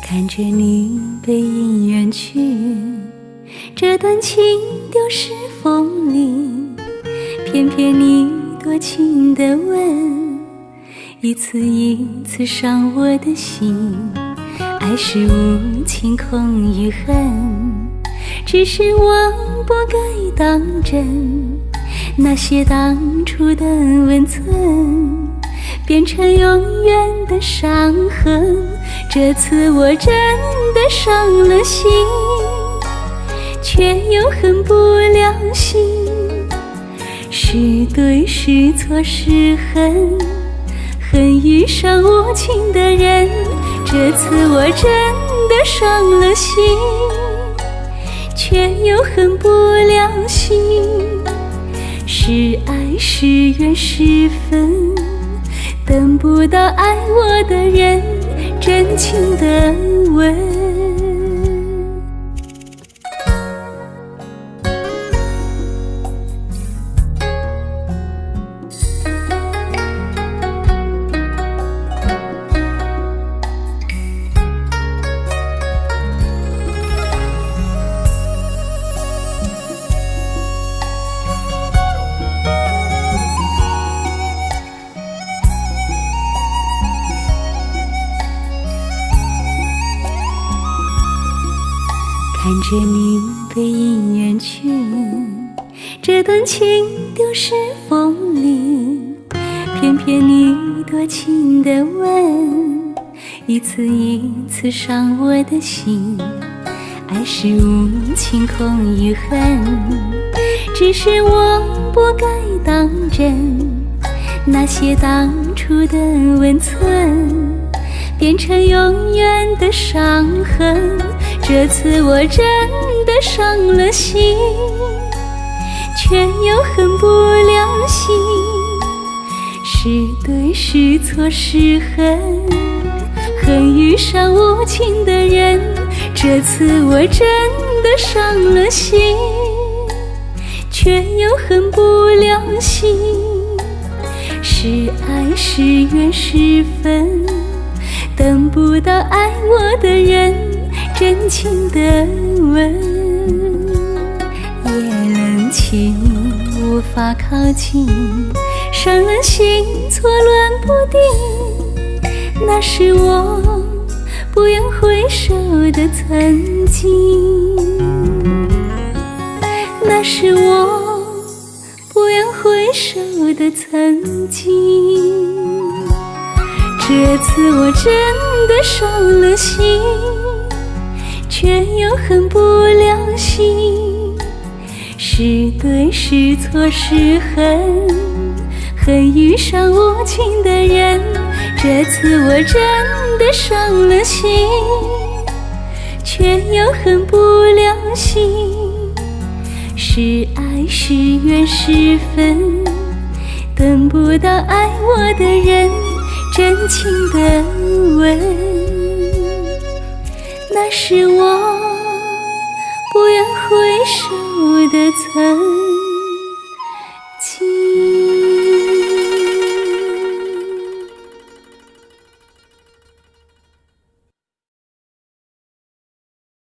看着你背影远去，这段情丢失风里，偏偏你多情的吻，一次一次伤我的心。爱是无情空余恨，只是我不该当真，那些当初的温存变成永远的伤痕。这次我真的伤了心，却又恨不了心，是对是错是恨，恨遇上无情的人。这次我真的伤了心，却又恨不了心，是爱是缘是分，等不到爱我的人真情的吻。看着你背影远去，这段情丢失风里，偏偏你多情的吻，一次一次伤我的心。爱是无情空余恨，只是我不该当真，那些当初的温存变成永远的伤痕。这次我真的伤了心，却又恨不了心，是对是错是恨，恨遇上无情的人。这次我真的伤了心，却又恨不了心，是爱是缘是分，等不到爱我的人真情的吻。夜冷清无法靠近，伤了心错乱不定，那是我不愿回首的曾经，那是我不愿回首的曾经。这次我真的伤了心，却又恨不了心，是对是错是恨，恨遇上无情的人。这次我真的伤了心，却又恨不了心，是爱是缘是分，等不到爱我的人真情的吻。那是我不愿回首的曾